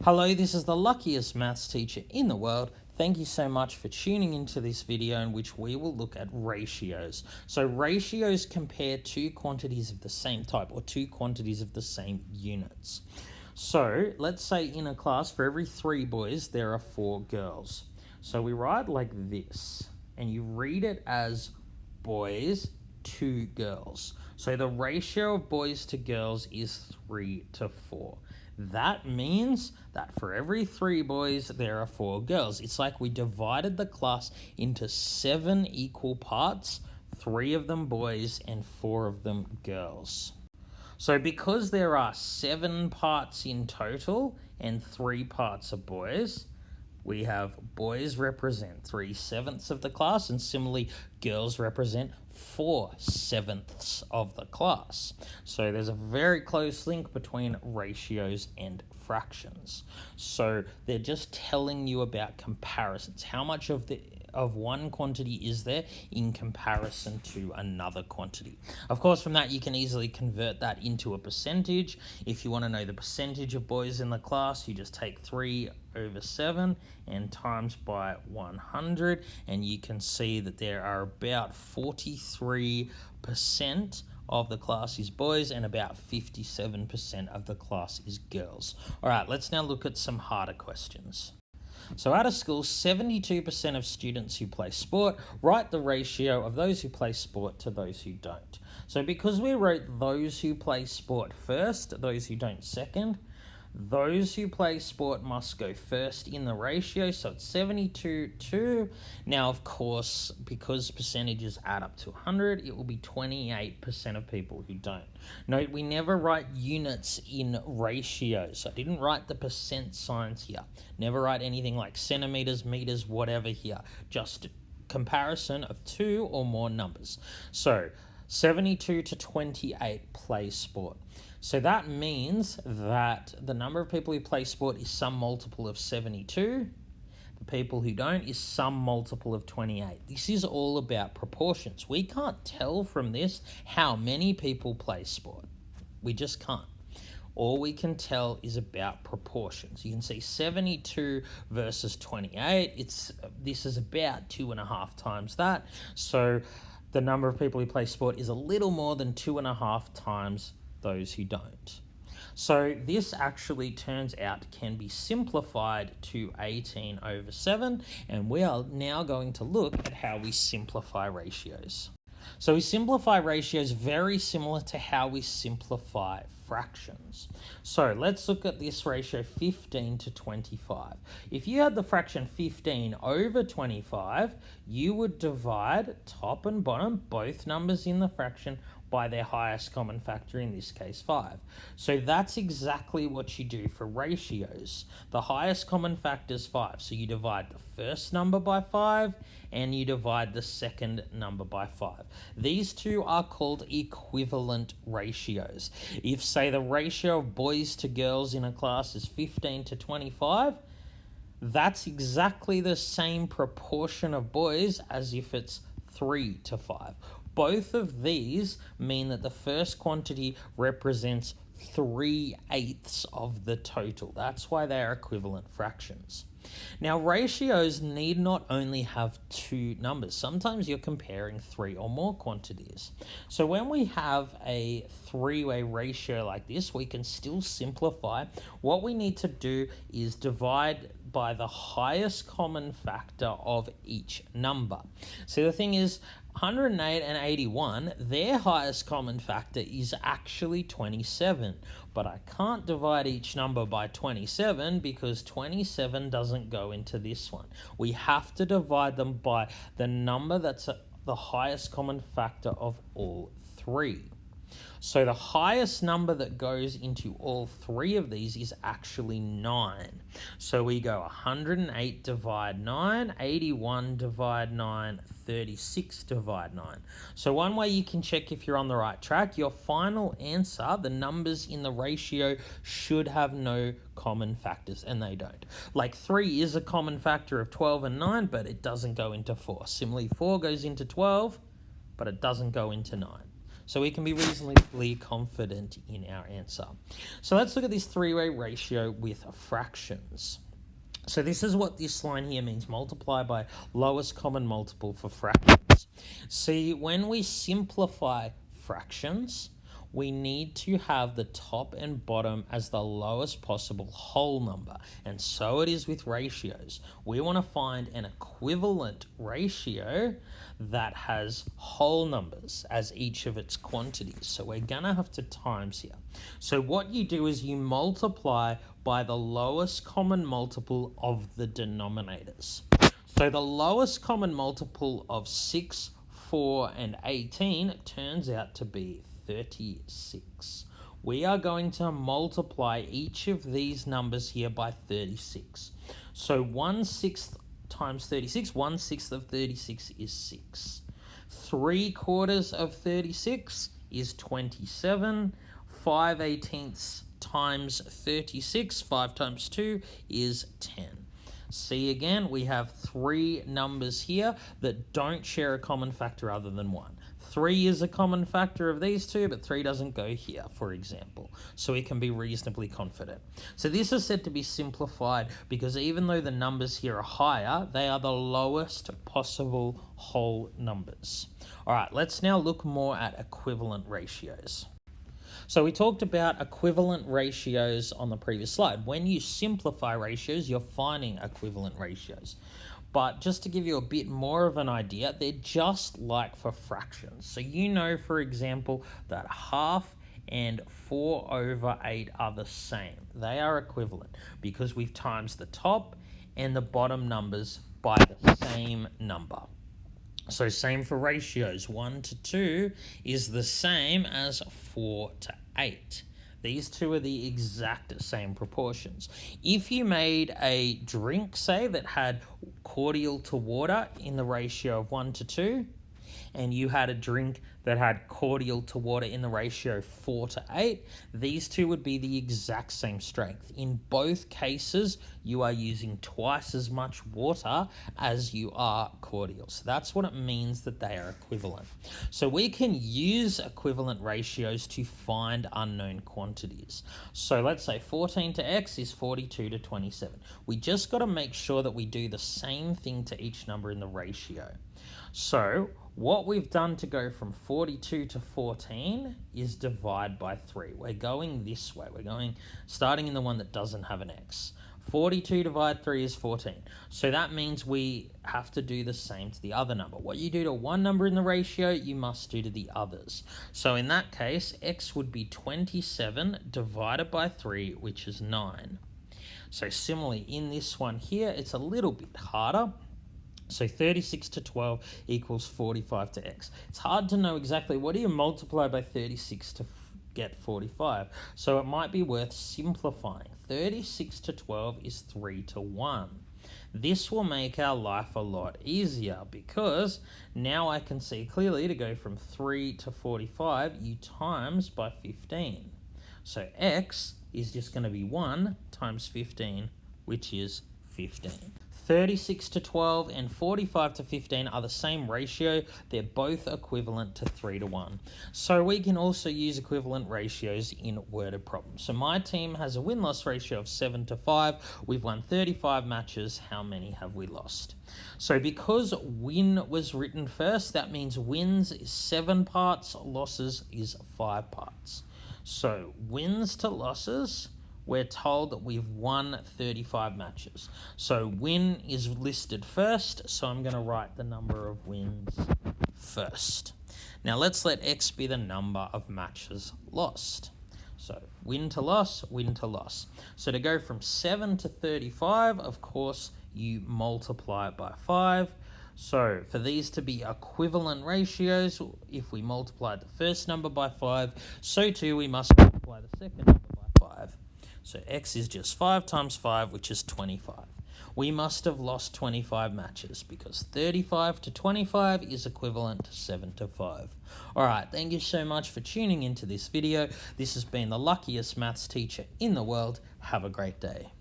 Hello, this is the luckiest maths teacher in the world. Thank you so much for tuning into this video in which we will look at ratios. So ratios compare two quantities of the same type or two quantities of the same units. So let's say in a class for every 3 boys there are 4 girls. So we write like this and you read it as boys to girls. So the ratio of boys to girls is 3 to 4. That means that for every 3 boys, there are 4 girls. It's like we divided the class into 7 equal parts, 3 of them boys and 4 of them girls. So because there are 7 parts in total and 3 parts of boys, we have boys represent 3/7 of the class, and similarly girls represent 4/7 of the class. So there's a very close link between ratios and fractions. So they're just telling you about comparisons. How much of one quantity is there in comparison to another quantity. Of course, from that you can easily convert that into a percentage. If you want to know the percentage of boys in the class, you just take 3/7 and times by 100, and you can see that there are about 43% of the class is boys and about 57% of the class is girls. All right, let's now look at some harder questions. So at a school, 72% of students who play sport write the ratio of those who play sport to those who don't. So because we wrote those who play sport first, those who don't second, those who play sport must go first in the ratio, so it's 72-2. Now, of course, because percentages add up to 100, it will be 28% of people who don't. Note, we never write units in ratios. I didn't write the percent signs here. Never write anything like centimeters, meters, whatever here. Just comparison of 2 or more numbers. So 72 to 28 play sport. So that means that the number of people who play sport is some multiple of 72. The people who don't is some multiple of 28. This is all about proportions. We can't tell from this how many people play sport. We just can't. All we can tell is about proportions. You can see 72 versus 28. This is about 2.5 times that. So the number of people who play sport is a little more than 2.5 times those who don't. So this actually turns out can be simplified to 18/7, and we are now going to look at how we simplify ratios. So we simplify ratios very similar to how we simplify fractions. So let's look at this ratio 15 to 25. If you had the fraction 15/25, you would divide top and bottom, both numbers in the fraction, by their highest common factor, in this case 5. So that's exactly what you do for ratios. The highest common factor is 5, so you divide the first number by 5 and you divide the second number by 5. These two are called equivalent ratios. If, say, the ratio of boys to girls in a class is 15 to 25, that's exactly the same proportion of boys as if it's 3 to 5. Both of these mean that the first quantity represents 3/8 of the total. That's why they are equivalent fractions. Now, ratios need not only have 2 numbers. Sometimes you're comparing 3 or more quantities. So when we have a 3-way ratio like this, we can still simplify. What we need to do is divide by the highest common factor of each number. So the thing is, 108 and 81, their highest common factor is actually 27. But I can't divide each number by 27 because 27 doesn't go into this one. We have to divide them by the number that's the highest common factor of all 3. So the highest number that goes into all 3 of these is actually 9. So we go 108 divide 9, 81 divide 9, 36 divide 9. So one way you can check if you're on the right track, your final answer, the numbers in the ratio, should have no common factors, and they don't. Like 3 is a common factor of 12 and 9, but it doesn't go into 4. Similarly, 4 goes into 12, but it doesn't go into 9. So we can be reasonably confident in our answer. So let's look at this three-way ratio with fractions. So this is what this line here means, multiply by lowest common multiple for fractions. See, when we simplify fractions, we need to have the top and bottom as the lowest possible whole number. And so it is with ratios. We want to find an equivalent ratio that has whole numbers as each of its quantities. So we're going to have to times here. So what you do is you multiply by the lowest common multiple of the denominators. So the lowest common multiple of 6, 4, and 18 turns out to be 36. We are going to multiply each of these numbers here by 36. So 1/6 times 36, 1/6 of 36 is 6. 3/4 of 36 is 27. 5/18 times 36, 5 times 2 is 10. See again, we have three numbers here that don't share a common factor other than 1. 3 is a common factor of these two, but 3 doesn't go here, for example. So we can be reasonably confident. So this is said to be simplified because even though the numbers here are higher, they are the lowest possible whole numbers. All right, let's now look more at equivalent ratios. So we talked about equivalent ratios on the previous slide. When you simplify ratios, you're finding equivalent ratios. But just to give you a bit more of an idea, they're just like for fractions. So you know, for example, that half and 4/8 are the same. They are equivalent because we've times the top and the bottom numbers by the same number. So same for ratios. 1 to 2 is the same as 4 to 8. These two are the exact same proportions. If you made a drink, say, that had cordial to water in the ratio of 1 to 2, and you had a drink that had cordial to water in the ratio 4 to 8, these two would be the exact same strength. In both cases, you are using twice as much water as you are cordial. So that's what it means that they are equivalent. So we can use equivalent ratios to find unknown quantities. So let's say 14 to x is 42 to 27. We just got to make sure that we do the same thing to each number in the ratio. So what we've done to go from 42 to 14 is divide by 3. We're going this way. We're going starting in the one that doesn't have an x. 42 divided 3 is 14. So that means we have to do the same to the other number. What you do to one number in the ratio, you must do to the others. So in that case, x would be 27 divided by 3, which is 9. So similarly, in this one here, it's a little bit harder. So 36 to 12 equals 45 to x. It's hard to know exactly what do you multiply by 36 to get 45. So it might be worth simplifying. 36 to 12 is 3 to 1. This will make our life a lot easier because now I can see clearly to go from 3 to 45, you times by 15. So x is just going to be 1 times 15, which is 15. 36 to 12 and 45 to 15 are the same ratio. They're both equivalent to 3 to 1. So we can also use equivalent ratios in worded problems. So my team has a win-loss ratio of 7 to 5. We've won 35 matches. How many have we lost? So because win was written first, that means wins is 7 parts, losses is 5 parts. So wins to losses, we're told that we've won 35 matches. So win is listed first, so I'm going to write the number of wins first. Now let's let x be the number of matches lost. So win to loss, win to loss. So to go from 7 to 35, of course, you multiply it by 5. So for these to be equivalent ratios, if we multiply the first number by 5, so too we must multiply the second number by 5. So x is just 5 times 5, which is 25. We must have lost 25 matches because 35 to 25 is equivalent to 7 to 5. Alright, thank you so much for tuning into this video. This has been the luckiest maths teacher in the world. Have a great day.